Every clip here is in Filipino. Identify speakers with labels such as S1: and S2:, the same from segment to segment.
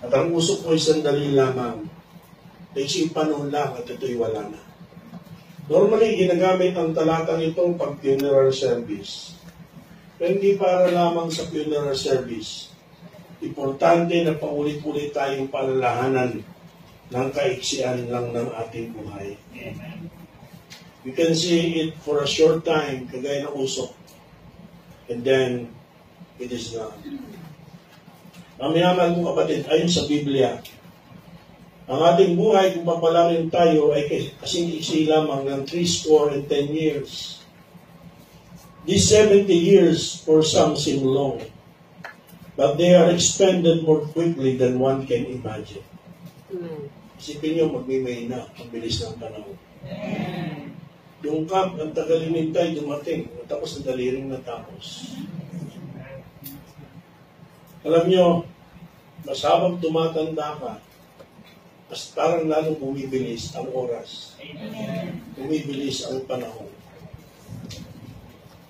S1: At ang usok mo ay sandali lamang. Isang panahon lang at ito'y wala na. Normally, ginagamit ang talatang ito pag funeral service. Pero hindi para lamang sa funeral service. Importante na paulit-ulit tayong palalahanan ng kaiksian lang ng ating buhay. Amen. You can see it for a short time, kagaya ng usok. And then, it is gone. Ang minamahal kong kapatid, ayon sa Biblia, ang ating buhay kung papalangin tayo ay kasing iksi lamang ng 10 years. These 70 years for some seem long, but they are expended more quickly than one can imagine. Isipin nyo, magmimay na, ang bilis ng panahon. Yung camp, ang tagal inintay, dumating, tapos ang daliring natapos. Alam nyo, mas habang tumatanda ka, mas parang lalong bumibilis ang oras. Bumibilis ang panahon.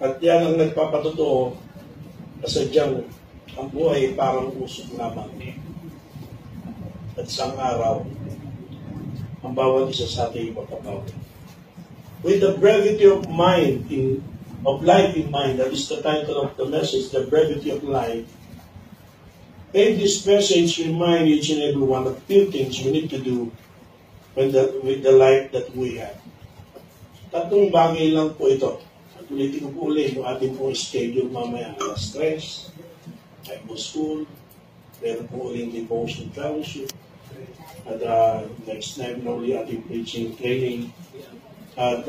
S1: At yan ang nagpapatotoo na sadyang ang buhay parang usok lamang. At isang araw, ang bawat isa sa ating mapapawi. With the brevity of mind, of life in mind, that is the title of the message, the brevity of life. May this message remind each and every one of few things we need to do with the life that we have. Tatlong bagay lang po ito. At ulitin ko po ulit yung ating pong schedule mamaya. Alas 3, Bible School, meron po ulit devotion fellowship, at next time na ulit ating preaching training, at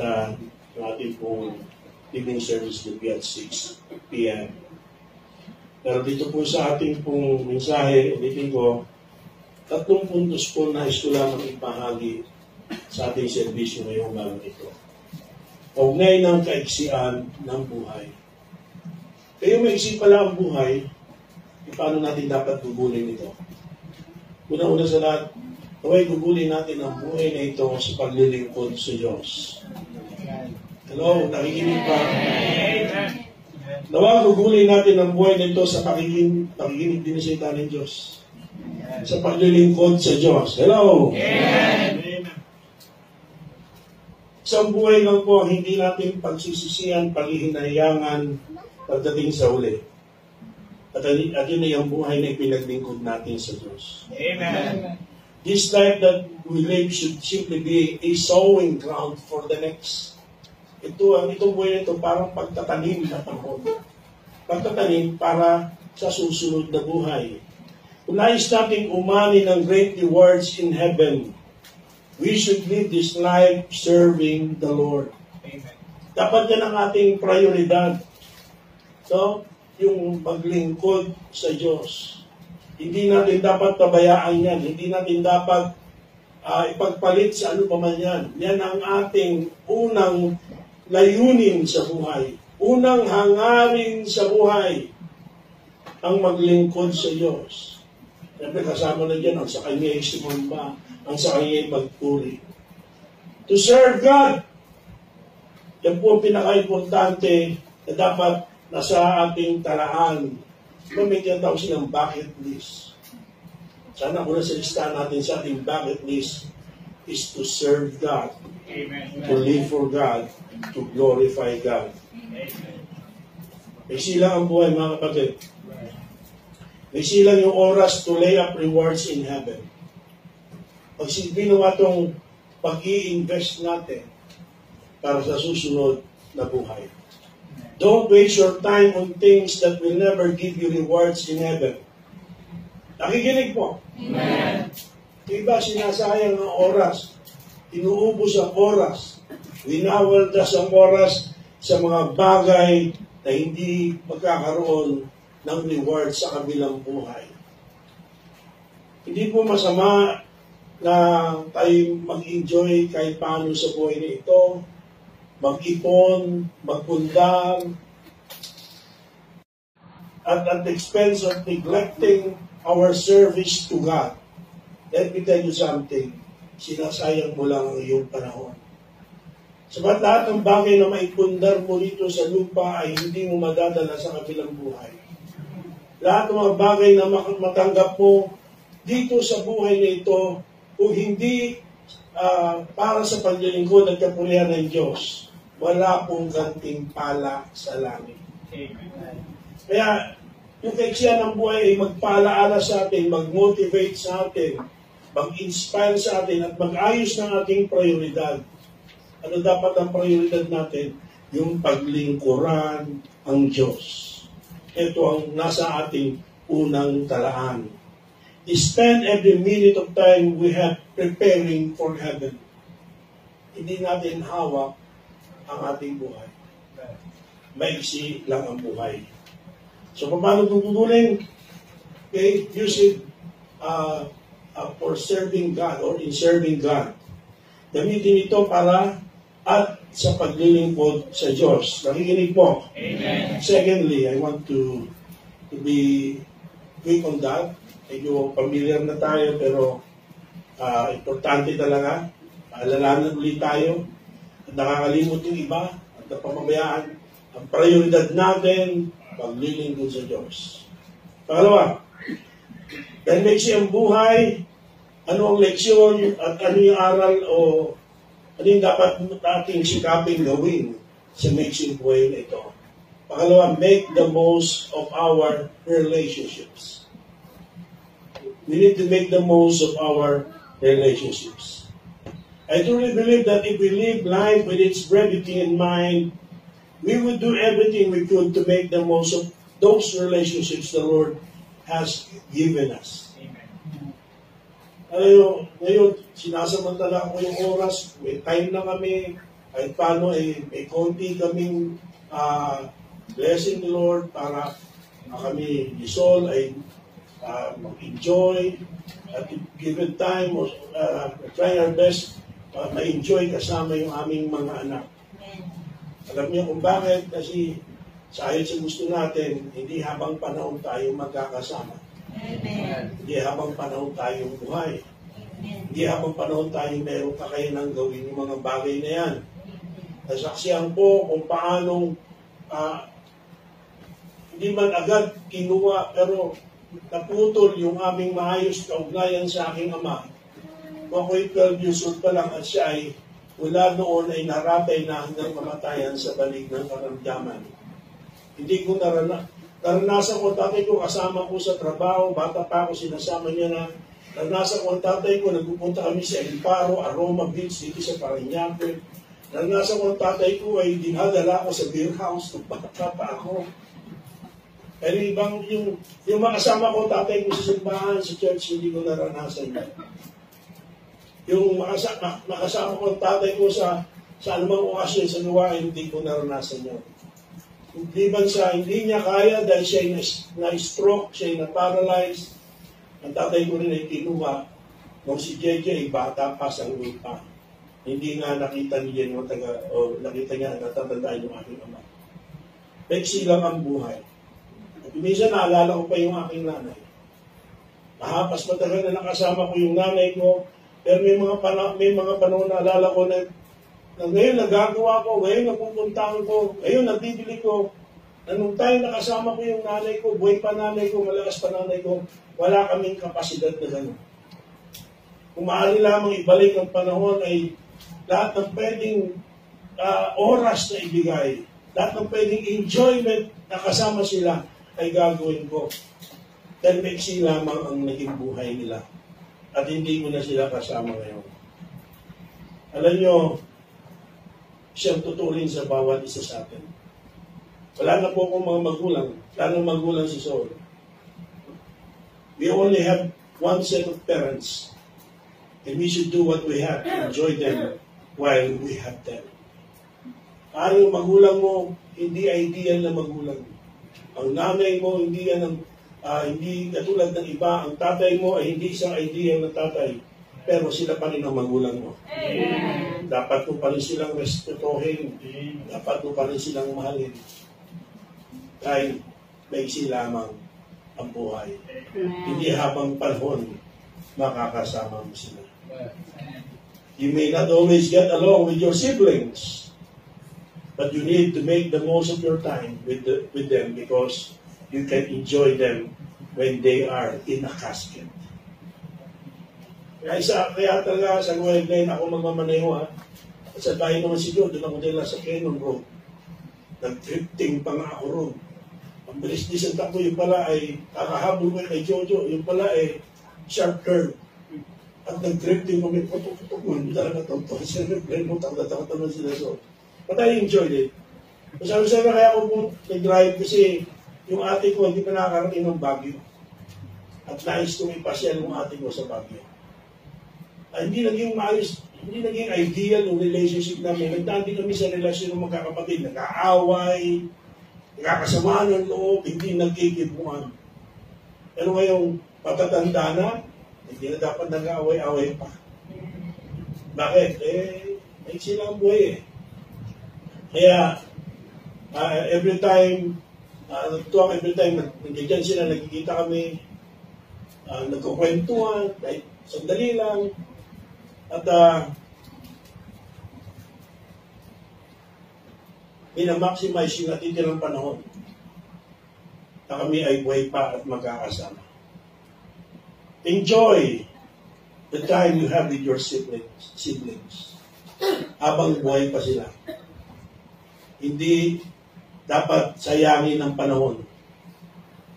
S1: yung ating pong evening service will be at 6 p.m. Pero dito po sa ating pong mensahe, ulitin ko, 3 puntos po na isto lamang ipahagi sa ating servisyo ngayong umaga ito. Kaugnay ng kaiksian ng buhay. Kaya maiksi pala ang buhay, paano natin dapat gugulin ito? Una-una sa lahat, naway gugulin natin ang buhay na ito sa paglilingkod sa Diyos. Hello, nakikinig pa? Nawag gugulin natin ang buhay nito sa pakikinig din sa ng Diyos. Sa paglilingkod sa Diyos. Hello? Amen. Isang buhay lang po ang hindi natin pagsisisihan, paghihinayangan pagdating sa uli. At yun ay ang buhay na ipinaglingkod natin sa Diyos. Amen. This life that we live should simply be a sowing ground for the next. Itong buhay nito parang pagtatanim na panahon. Pagtatanim para sa susunod na buhay. Kung nais nating umani ng great rewards in heaven, we should live this life serving the Lord. Amen. Dapat yan ang ating prioridad. So, yung maglingkod sa Diyos. Hindi natin dapat pabayaan yan. Hindi natin dapat ipagpalit sa ano pa man yan. Yan ang ating unang layunin sa buhay. Unang hangarin sa buhay ang maglingkod sa Diyos. Siyempre kasama na dyan ang sa Kanya ay sumamba, ang sa Kanya ay magpuri. To serve God, yan po ang pinaka-importante na dapat nasa ating talaan. May tinatawag silang bucket list. Sana una sa listahan natin sa ating bucket list is to serve God, amen, to live for God, to glorify God. Amen. May silang ang buhay, mga kapatid. May silang yung oras to lay up rewards in heaven. Pag ginawa itong pag-i-invest natin para sa susunod na buhay. Don't waste your time on things that will never give you rewards in heaven. Nakikinig po. Amen. Iba sinasayang ang oras. Inuubos ang oras. Winawaldas ang oras sa mga bagay na hindi magkakaroon ng reward sa kabilang buhay. Hindi po masama na tayo mag-enjoy kahit paano sa buhay na ito, mag-ipon, magpundang, at the expense of neglecting our service to God. Let me tell you something, sinasayang mo lang ang iyong panahon. Sabat lahat ng bagay na maipundar mo rito sa lupa ay hindi mo madadala sa kabilang buhay. Lahat ng mga bagay na matanggap mo dito sa buhay na ito, kung hindi para sa paglilingkod at kapulihan ng Diyos, wala pong gantimpala sa langit. Kaya, yung kaiksiyan ng buhay ay magpalaala sa atin, mag-motivate sa atin, mag-inspire sa atin, at mag-ayos ng ating prioridad. Ano dapat ang prioridad natin? Yung paglingkuran ang Diyos. Ito ang nasa ating unang talaan. Spend every minute of time we have preparing for heaven. Hindi natin hawak ang ating buhay. Maiksi lang ang buhay. So, paano tutulungan? Okay, use it for serving God or in serving God. Gamitin ito para at sa paglilingkod sa Diyos. Nakikinig po.
S2: Amen.
S1: Secondly, I want to be quick on that. Medyo familiar na tayo, pero importante talaga. Alalahanan ulit tayo. At nakakalimot yung iba at napamamayaan. Ang prioridad natin, paglilingkod sa Diyos. Pangalawa, dahil leksyon ang buhay, ano ang leksyon at ano yung aral o ano yung dapat nating sikapin gawin sa leksyon buhay na ito. Pangalawa, make the most of our relationships. We need to make the most of our relationships. I truly believe that if we live life with its brevity in mind, we would do everything we could to make the most of those relationships the Lord has given us. Ngayon, sinasamantala ko yung oras, may time na kami, kahit paano may konti kaming blessing the Lord para kami isol ay mag-enjoy at given time, try our best ma-enjoy kasama yung aming mga anak. Alam niyo kung bakit? Kasi sa ayon sa gusto natin, hindi habang panahon tayo magkakasama.
S3: Amen.
S1: Hindi habang panahon tayong buhay. Hindi habang panahon tayong meron kakayanang gawin yung mga bagay na yan. Nasaksihan po kung paanong hindi man agad kinuha, pero naputol yung aming maayos kaugnayan sa aking ama. Kung ako'y 12 years old pa lang at siya ay mula noon ay naratay na hanggang kamatayan sa balik ng karamdaman. Hindi ko naranasan ko, tatay ko kasama ko sa trabaho, bata pa ako, sinasama niya na. Naranasan ko ang tatay ko, nagpupunta kami sa El Paro, Aroma Beach, dito sa Parañaque. Naranasan ko ang tatay ko ay dinadala ko sa beer house, nung bata pa ako. Pero ibang yung makasama ko tatay ko sa simbahan, sa church, hindi ko naranasan yan. Yung makasama ko ang tatay ko sa anumang okasyon sa luwain, hindi ko naranasan yan. Hindi niya kaya dahil siya ay na-stroke, siya ay na-paralyzed. Ang tatay ko rin ay kinuha nung si JJ ay bata pa sa lupa. Hindi nga nakita niya nakita niya natatandaan yung aking ama. Peksi lang ang buhay. At minsan naalala ko pa yung aking nanay. Mahapas matagal na nakasama ko yung nanay ko, pero may mga panahon na naalala ko na ngayon nagagawa ko, ngayon napupuntahan ko, ngayon nabibili ko. Na nung tayo nakasama ko yung nanay ko, buhay pa nanay ko, malakas pa nanay ko, wala kaming kapasidad na gano'n. Kung maaari lamang ibalik ang panahon ay lahat ng pwedeng oras na ibigay, lahat ng pwedeng enjoyment na kasama sila ay gagawin ko. Dahil maiksi lamang ang naging buhay nila. At hindi ko na sila kasama ngayon. Alam nyo, siyang tuturin sa bawat isa sa atin. Wala na po akong mga magulang. Wala na magulang si Saul. We only have one set of parents. And we should do what we have to enjoy them while we have them. Parang magulang mo, hindi ideal na magulang. Ang nanay mo, hindi yan hindi katulad ng iba. Ang tatay mo ay hindi isang ideal na tatay. Pero sila pa rin ang magulang mo.
S3: Amen.
S1: Dapat mo pa rin silang respetuhin. Dapat mo pa rin silang mahalin. Kahit maiksi lamang ang buhay. Hindi habang panahon makakasama mo sila. You may not always get along with your siblings, but you need to make the most of your time with them because you can enjoy them when they are in a casket. Kaya talaga sa Noel Glen, ako magmamaneho ha. At sa tayo naman si Joe, doon ako nila sa Cannon Road. Nag-drifting pa nga ako roon. Ang bilis-bilis ang takbo, yung pala ay kakahabol ko kay Jojo, yung pala ay sharp curve. At nag-drifting kami, putok-putok mo, hindi talaga ito. Kasi nag-blend mo, takot-takot sila. So, but I enjoyed it. Sabi-sabi kaya ako po nag-drive kasi yung ate ko hindi pa nakakarating ng Baguio. At nais kong ipasyal yung ate ko sa Baguio. Ay, hindi naging maayos, hindi naging ideal yung relationship namin. Nagdaan din kami sa relasyon ng magkakapatid. Nag-aaway, nagkakasama ng loob, hindi nagkikibuan. Pero ngayong patatanda na, hindi na dapat nag-aaway-aaway pa. Bakit? May silang buhay eh. Kaya, every time nandiyan sila, nagkikita kami, nagkukwentuhan, kahit sandali lang, at minamaximize yung natitirang panahon na kami ay buhay pa at magkakasama. Enjoy the time you have with your siblings. Habang buhay pa sila. Hindi dapat sayangin ang panahon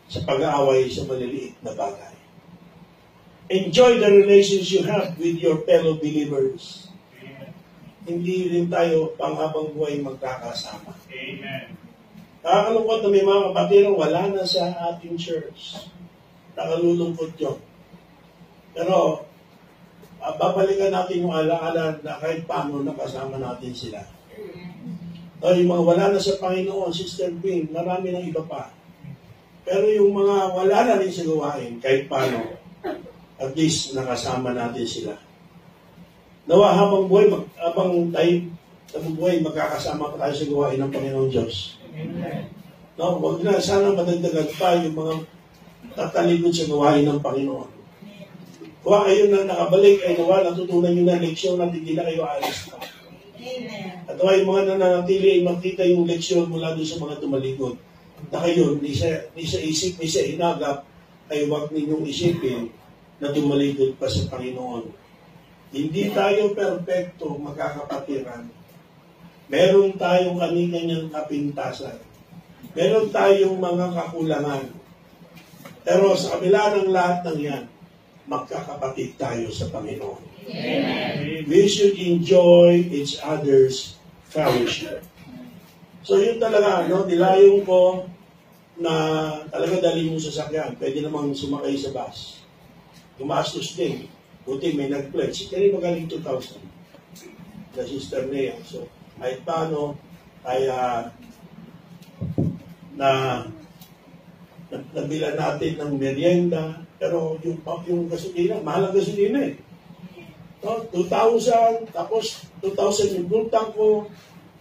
S1: sa pag-aaway sa maliliit na bagay. Enjoy the relations you have with your fellow believers. Amen. Hindi rin tayo panghabang buhay magkakasama. Amen. Nakakalungkot na may mga kapatid wala na sa ating church. Nakalulungkot yun. Pero, babalikan natin yung alaala na kahit paano nakasama natin sila. O yung mga wala na sa Panginoon, Sister Bean, marami ng iba pa. Pero yung mga wala na rin sa gawain, kahit paano, at least nakasama natin sila. Nawa habang buhay, magkakasama pa tayo sa gawain ng Panginoon Diyos. No, wag na, sana madagdagan pa yung mga tatalikod sa gawain ng Panginoon. Kung kayo na nakabalik ay nawa, natutunan nyo na leksyon at hindi na kayo alis na. At yung mga nananatili ay makita yung leksyon mula doon sa mga tumalikod. Na kayo, ni sa isip, ni sa inagap, ay huwag ninyong isipin na tumalikod pa sa Panginoon. Hindi tayo perfecto, magkakapatiran. Meron tayong kanya-kanyang kapintasan. Meron tayong mga kakulangan. Pero sa kabila ng lahat ng yan, magkakapatid tayo sa Panginoon. Amen. We should enjoy each other's fellowship. So yun talaga, nilayong ko na talaga dali mo sa sakyan. Pwede namang sumakay sa bus. Gumastos din. Buti may nag-pledge. Kaya magaling 2,000. Na Sister Nea. So, kahit paano, ay nabila natin ng merienda. Pero yung gasolina, mahal ang gasolina eh. No? 2,000, tapos 2,000 yung bultang ko.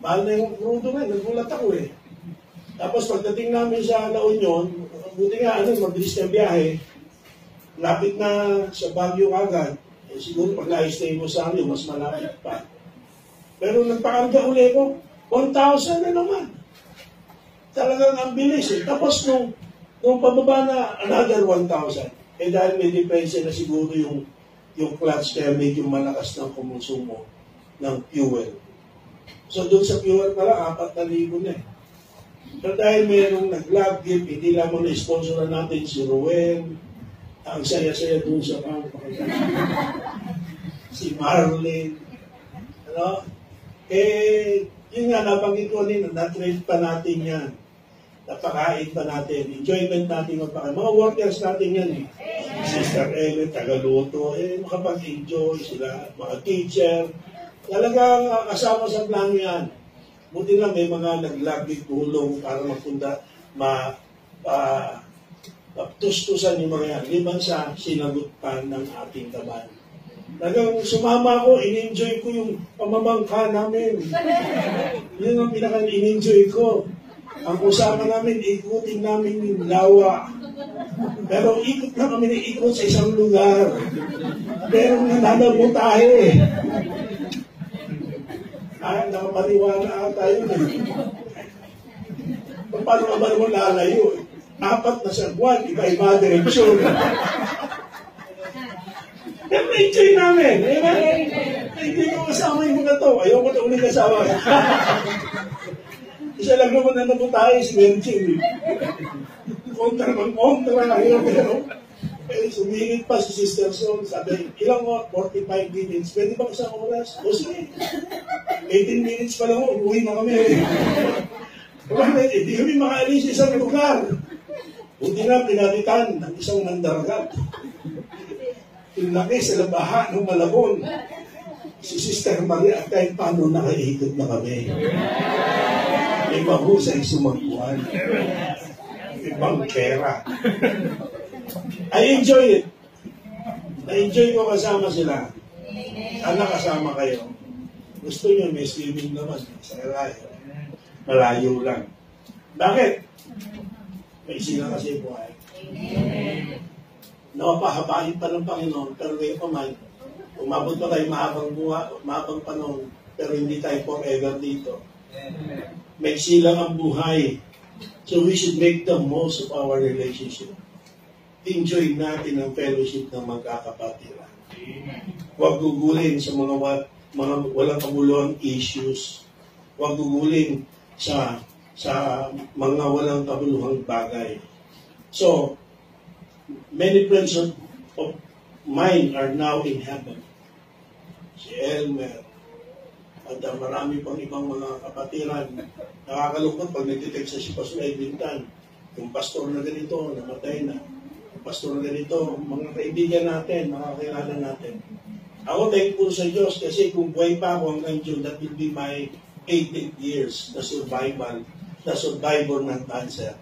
S1: Mahal na yung crudo na, nagulat ako eh. Tapos pagdating namin sa La Union, buti nga, mabilis na biyahe. Lapit na sa Baguio agad. Siguro pag na-stay mo sa amin, mas malapit pa. Pero nagpakarga uli ko, 1,000 na naman. Talagang ang bilis eh. Tapos nung pababa na another 1,000. Dahil may depensa na siguro yung clutch kaya medyo malakas ng kumonsumo ng fuel. So doon sa fuel pala, 4,000 na eh. Pero dahil mayroong nag-love gift, hindi lamang na-sponsor na natin si Ruel, ang saya-saya doon sa kampo. Si Marlene. Yun nga, nabanggit ko din, na-trade pa natin yan. Napakain pa natin. Enjoyment natin magpakain. Mga workers natin yan eh. Sister Ellen, tagaluto, makapag-enjoy sila. Mga teacher. Talagang kasama sa plano yan. Buti lang may mga naglagig tulong para mapunda, tustusan yung mga yan. Liban sa sinagutan ng ating taban. Talagang sumama ko, in-enjoy ko yung pamamangka namin. Yun ang pinaka-in-enjoy ko. Ang usama namin, ikutin namin yung lawa. Pero ikot na kami na ikot sa isang lugar. Pero nananabutahe. Nakapaniwala ata yun eh. Paano ka ba naman lalayo? 4 na sa buwan, iba-iba direksyon. Pero Na-enjoy namin. Amen? Hindi ko kasama yung mga to. Ayoko na ulit kasama. Isa lang naman na naman tayo, si Benching. Kontra. Eh, sumingit pa si Sister Sol. Sabi, ilang 45 minutes. Pwede ba isang oras? O sige. 18 minutes pa lang ako. Uwi na kami. Hindi kami makaalis sa isang lugar. Buti na pinalitan ng isang mandaragat. Pinlaki sa labahan ng Malabon. Si Sister Maria at kahit paano nakaikot na kami. May mahusay sumagpuan. Ibang pera. I enjoy it. Na-enjoy ko kasama sila. Sana kasama kayo. Gusto nyo, may swimming naman. Sa Kalayo. Malayo lang. Bakit? May sila kasi buhay. Napahabain pa ng Panginoon, pero kayo pa man, umabot pa tayo mahabang panahon, pero hindi tayo forever dito. May silang ang buhay. So we should make the most of our relationship. Enjoy natin ang fellowship ng magkakapatiran. Huwag gugulin sa mga walang kabuluhang issues. Huwag gugulin sa mga walang kabuluhang bagay. So, many friends of mine are now in heaven. Si Elmer, at marami pang ibang mga kapatiran. Nakakalungkot pag nagtitext sa si Pastor Edwin Tan, yung pastor na ganito, namatay na. Pastor na ganito, mga kaibigan natin, mga kakilala natin. Ako thankful sa Diyos kasi kung buhay pa ako hanggang June, that will be my 18 years na survivor ng cancer.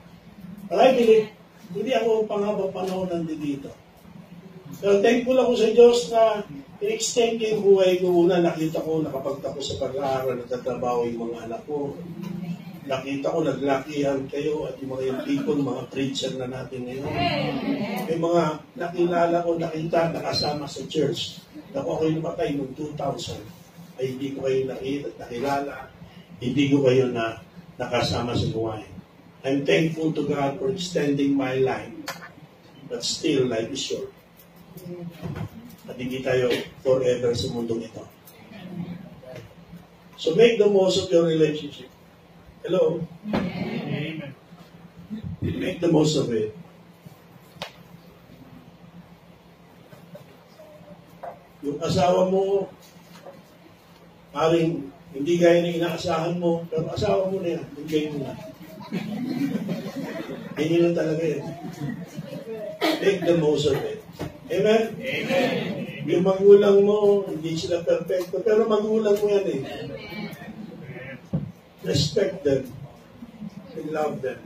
S1: But I believe, hindi ako panghabang panahon nandito. So thankful ako sa Diyos na in-extend yung buhay ko. Una, nakita ko nakapagtapos sa pag-aaral, nagtatrabaho yung mga anak ko. Nakita ko, naglakihan kayo at yung mga people, mga preacher na natin ngayon. May mga nakilala ko, nakita, nakasama sa church. Ako ako'y namatay noong 2000. Ay hindi ko kayo nakilala, hindi ko kayo nakasama sa buhay. I'm thankful to God for extending my life. But still, life is short. At hindi tayo forever sa mundong ito. So make the most of your relationship. Hello? Amen. Make the most of it. Yung asawa mo, paring hindi gaya na inaasahan mo, pero asawa mo na yan, bigay mo na. Hindi lang talaga yan. Make the most of it. Amen? Amen. Yung magulang mo, hindi sila perfecto, pero magulang mo yan eh. Respect them. And love them.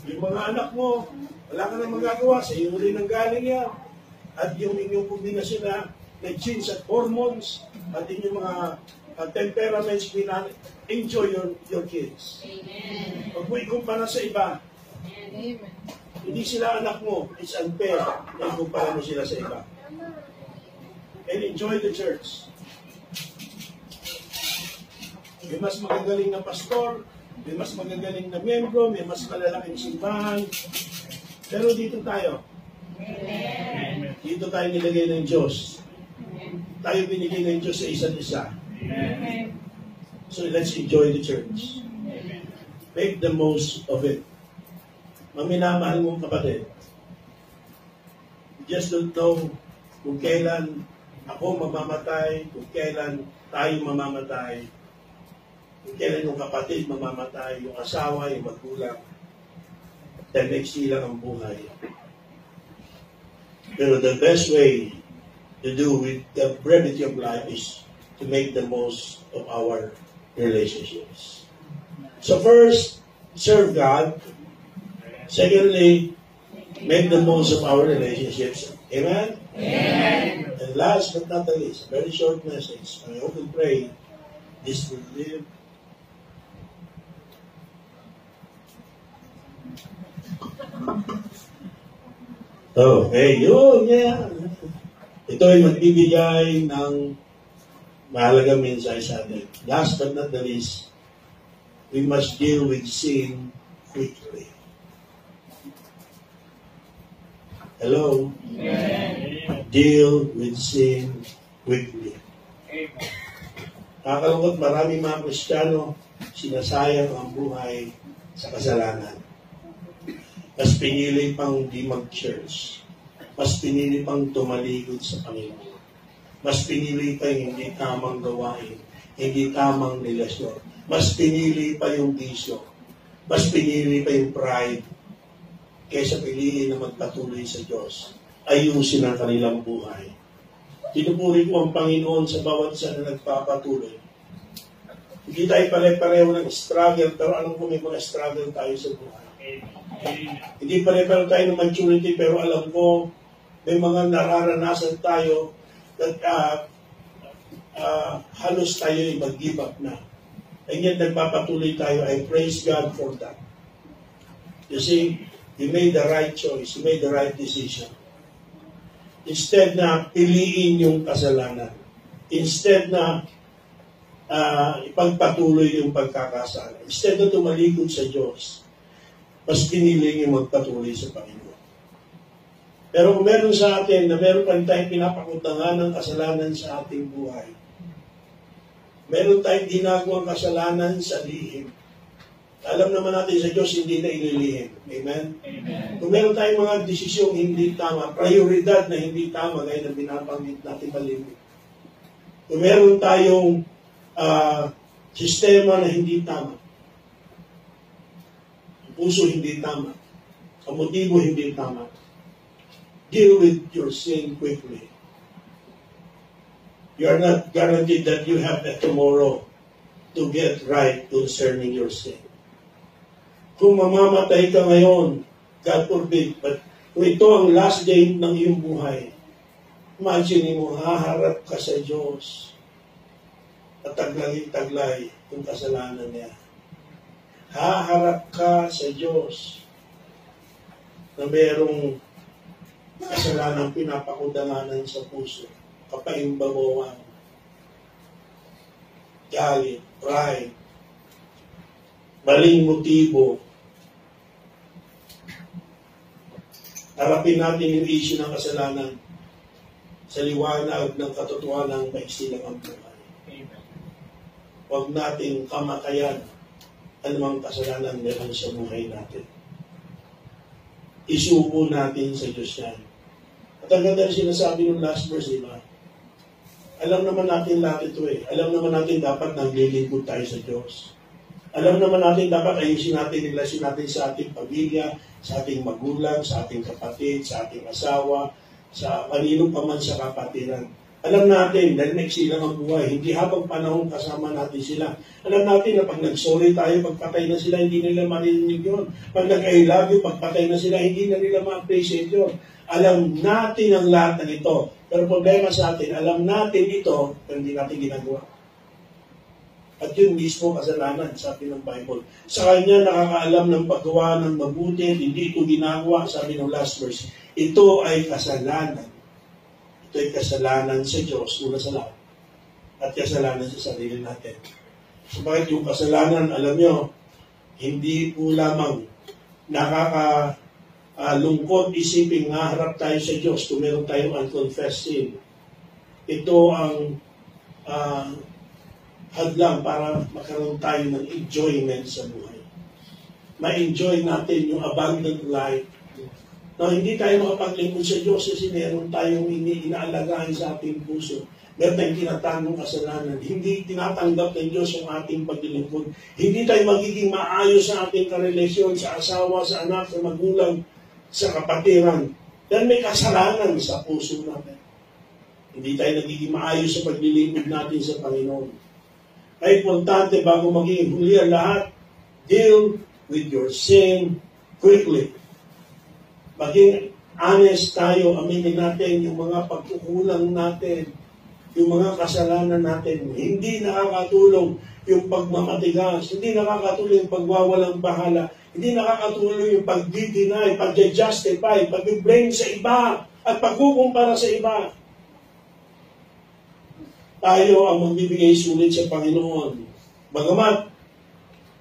S1: Yung mga anak mo, wala ka na magagawa. Sa iyo rin ang galing yan. At yung inyong kombinasyon na nag-change at hormones, at inyong mga temperaments, enjoy your kids.
S3: Amen.
S1: Huwag mo ikumpara sa iba.
S3: Amen.
S1: Hindi sila anak mo. It's unfair na ikumpara mo sila sa iba. And enjoy the church. May mas magagaling na pastor, may mas magagaling na miyembro, may mas malalaking simbahan. Pero dito tayo.
S3: Amen.
S1: Dito tayo nilagay ng Diyos. Tayo binigay ng Diyos sa isa't isa.
S3: Amen.
S1: So let's enjoy the church. Make the most of it. Maminamahal mong kapatid. Just don't know kung kailan ako mamamatay, kung kailan tayo mamamatay, kung kailan yung kapatid mamamatay, yung asawa, yung magulang. Dahil nagsilang ang buhay. Pero the best way to do with the brevity of life is to make the most of our relationships. So first, serve God. Secondly, make the most of our relationships. Amen? Amen. And last but not the least, a very short message. I hope and pray this will live. Okay, yun, yeah. Ito ay magbibigay ng mahalagang mensahe sa atin. Last but not the least, we must deal with sin quickly. Hello? Amen. Deal with sin quickly.
S2: Amen.
S1: Nakakalungkot, maraming mga Kristiyano, sinasayang ang buhay sa kasalanan. Mas pinili pang di mag-church. Mas pinili pang tumalikod sa Panginoon. Mas pinili pa yung hindi tamang gawain, hindi tamang relasyon. Mas pinili pa yung bisyo. Mas pinili pa yung pride kaysa piliin na magpatuloy sa Diyos. Ayusin ang kanilang buhay. Tinupuri ko ang Panginoon sa bawat isa na nagpapatuloy. Hindi tayo pare-pareho ng struggle, pero alam ko may mga struggle tayo sa buhay. Hindi pare-pareho tayo ng maturity, pero alam ko may mga nararanasan tayo that halos tayo ay mag-give up na. And yet nagpapatuloy tayo. I praise God for that. You see, you made the right choice. You made the right decision. Instead na piliin yung kasalanan. Instead na ipagpatuloy yung pagkakasala. Instead na tumalikod sa Diyos, mas pinili yung magpatuloy sa Panginoon. Pero kung meron sa atin na meron pa tayong pinapakutangan ng kasalanan sa ating buhay, meron tayong ginagawang kasalanan sa lihim, alam naman natin sa Diyos, hindi na ililihim. Amen?
S2: Amen.
S1: Kung meron tayong mga desisyong hindi tama, prioridad na hindi tama, gaya na binabanggit natin malimit. Kung meron tayong sistema na hindi tama, ang puso hindi tama, ang motibo hindi tama, deal with your sin quickly. You are not guaranteed that you have a tomorrow to get right concerning your sin. Kung mamamatay ka ngayon, God forbid, but kung ito ang last day ng iyong buhay, imagine mo, haharap ka sa Diyos at taglay yung kasalanan niya. Haharap ka sa Diyos na merong kasalanan pinapakudanganan sa puso, kapaimbabawan, galit, pride, maling motibo. Harapin natin yung issue ng kasalanan sa liwanag ng katotohanan ng maisilang ang buhay. Huwag natin kamatayan anumang kasalanan meron sa buhay natin. Isuko natin sa Diyos yan. At ang ganda sinasabi ng last verse, diba? Alam naman natin lahat ito eh. Alam naman natin dapat naglilingkod tayo sa Diyos. Alam naman natin dapat ayusin natin, relasyon natin sa ating pamilya, sa ating magulang, sa ating kapatid, sa ating asawa, sa kanino pa man sa kapatiran. Alam natin, dahil nagsilang ang buhay, hindi habang panahon kasama natin sila. Alam natin na pag nag-sorry tayo, pagpatay na sila, hindi nila marinig yun. Pag nag-I love you, pagpatay na sila, hindi na nila ma-appreciate yun. Alam natin ang lahat ng ito. Pero problema sa atin, alam natin ito, pero hindi natin ginagawa. At yun mismo kasalanan, sabi ng Bible. Sa kanya nakakaalam ng paggawa ng mabuti, hindi ito ginagawa, sabi ng last verse. Ito ay kasalanan. Ito ay kasalanan sa Diyos, una sa lahat. At kasalanan sa sarili natin. So bakit yung kasalanan, alam nyo, hindi po lamang lungkot isipin nga harap tayo sa Diyos kung meron tayong unconfessed sin. Ito ang hadlang para magkaroon tayo ng enjoyment sa buhay. Ma-enjoy natin yung abundant life. No, hindi tayo makapaglingkod sa Diyos kasi meron tayong inaalagaan sa ating puso. Meron tayong tinatangong kasalanan. Hindi tinatanggap ng Diyos yung ating paglilingkod. Hindi tayo magiging maayos sa ating karelasyon, sa asawa, sa anak, sa magulang, sa kapatiran. Dahil may kasalanan sa puso natin. Hindi tayo nagiging maayos sa paglilingkod natin sa Panginoon. Ay importante bago maging huli ang lahat, deal with your sin quickly. Maging honest tayo, aminin natin yung mga pagkukulang natin, yung mga kasalanan natin. Hindi nakakatulong yung pagmamatigas, hindi nakakatulong yung pagwawalang bahala, hindi nakakatulong yung pag-deny, pag-justify, pag-blame sa iba, at pagkukumpara sa iba. Tayo ang magbibigay sulit sa Panginoon. Bagamat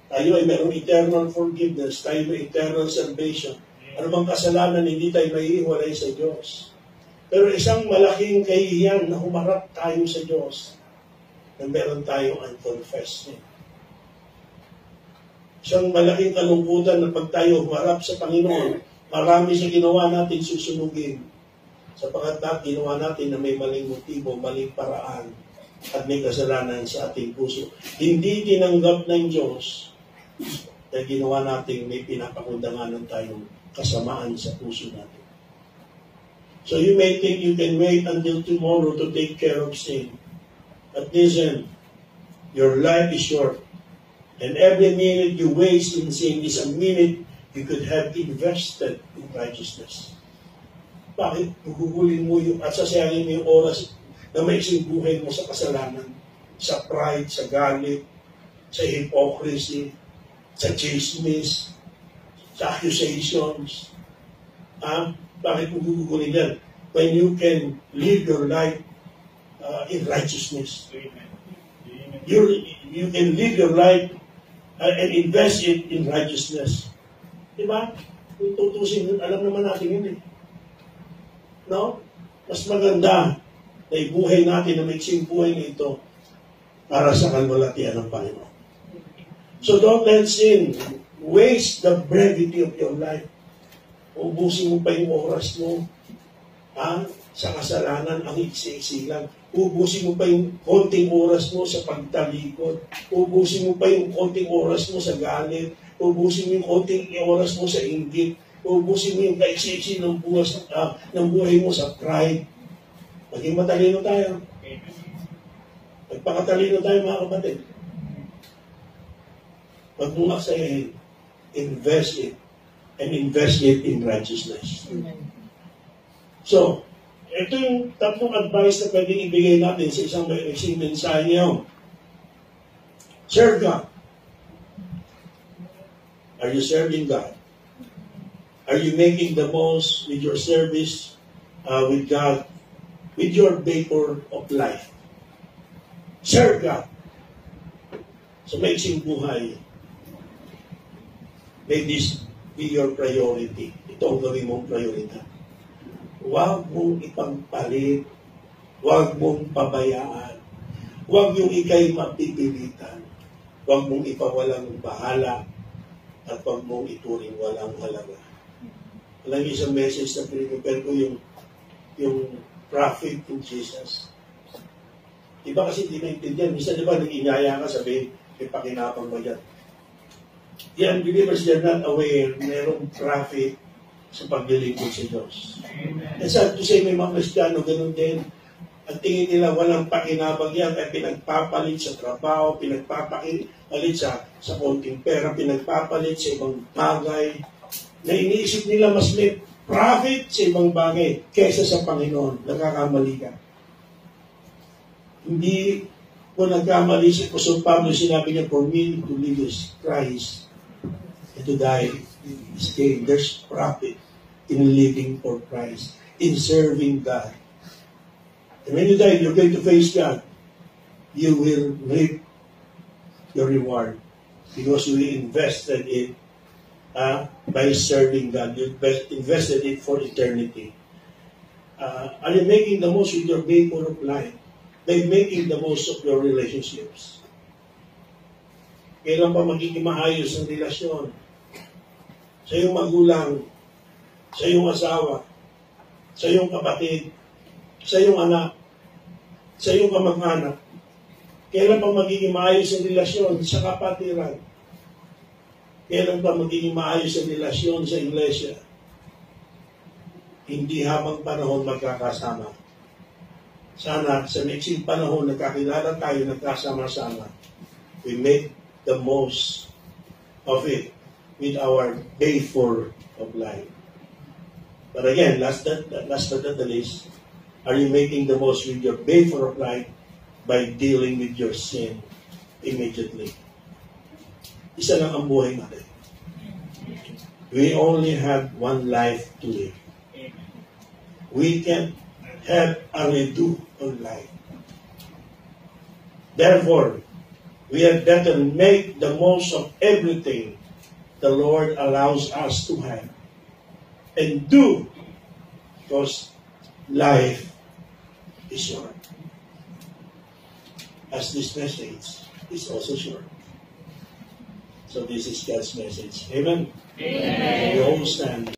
S1: tayo ay mayroong eternal forgiveness, tayo may eternal salvation. Ano bang kasalanan, hindi tayo maiiwalay sa Diyos. Pero isang malaking kahihiyan na humarap tayo sa Diyos na meron tayong unconfessed sin. Isang malaking kalungkutan na pag tayo humarap sa Panginoon, marami sa ginawa natin susunugin. Sapagat ginawa natin na may maling motibo, maling paraan, at may kasalanan sa ating puso. Hindi tinanggap ng Diyos dahil ginawa natin may pinapakundanganan tayong kasamaan sa puso natin. So you may think you can wait until tomorrow to take care of sin. But listen, your life is short. And every minute you waste in sin is a minute you could have invested in righteousness. Bakit? Gugugulin mo yung at sasayangin mo yung oras na may buhay mo sa kasalanan, sa pride, sa galit, sa hypocrisy, sa chismis, sa accusations. Bakit mo gugugulin yan? When you can live your life in righteousness. You can live your life and invest it in righteousness. Diba? Kung tutusin, alam naman natin yun eh. No? Mas maganda na ibuhay natin na may buhay na ito para sa kalwalatian ng Panginoon. So don't let sin waste the brevity of your life. Ubusin mo pa yung oras mo sa kasalanan, ang iksi-iksi lang. Ubusin mo pa yung konting oras mo sa pagtalikod. Ubusin mo pa yung konting oras mo sa galit. Ubusin mo yung konting oras mo sa inggit. Ubusin mo yung kaiksi-iksi ng buhay mo sa pride. Maging matalino tayo. Magpakatalino tayo, mga kapatid. Huwag mong aksayahin. Invest it. And invest it in righteousness. So, ito yung tatlong advice na pwedeng ibigay natin sa isang mensahe niyo. Serve God. Are you serving God? Are you making the most with your service with God, with your vapor of life? Serve God. So, maiksing buhay. May this be your priority. Ito ang gawin mong prioridad. Huwag mong ipagpalit. Huwag mong pabayaan. Huwag yung ikay mapipilitan. Huwag mong ipawalang bahala at huwag mong ituring walang halaga. Alam niyo isang message na pinipipel ko yung prophet in Jesus. Diba kasi hindi naintindihan. Minsan diba nag-inyaya ka sabihin, may pakinapang ba yan? The unbelievers, they're not aware mayroong prophet sa paglilingkod sa Diyos. And sad to say, may mga Kristiyano, ganun din. Ang tingin nila, walang pakinabang yan, kaya pinagpapalit sa trabaho, pinagpapalit sa konting pera, pinagpapalit sa ibang bagay, na iniisip nila mas may profit sa ibang bagay kaysa sa Panginoon. Nagkakamali ka. Hindi ko nagkamali si Apostol Pablo, sinabi niya, for me to live is Christ, and to die is gain. There's profit in living for Christ, in serving God. And when you die, you're going to face God. You will reap your reward because you invested it by serving God. You invested it for eternity. Are you making the most with your vapor of life? By making the most of your relationships. Kailan pa magiging maayos ang relasyon? Sa iyong magulang, sa iyong asawa, sa iyong kapatid, sa iyong anak, sa iyong kamag-anak. Kailan pa magiging maayos ang relasyon sa kapatiran? Kailan pa magiging maayos ang relasyon sa iglesia? Hindi habang panahon magkakasama. Sana sa mixing panahon nagkakilala tayo, nagkasama-sama. We make the most of it with our vapor of life. But again, last but not the least, are you making the most with your vapor of life by dealing with your sin immediately? Isa lang ang buhay natin. We only have one life to live. We can have a redo on life. Therefore, we had better make the most of everything the Lord allows us to have and do, because life is short. As this message is also short. So this is God's message. Amen?
S3: Amen.
S1: We all stand.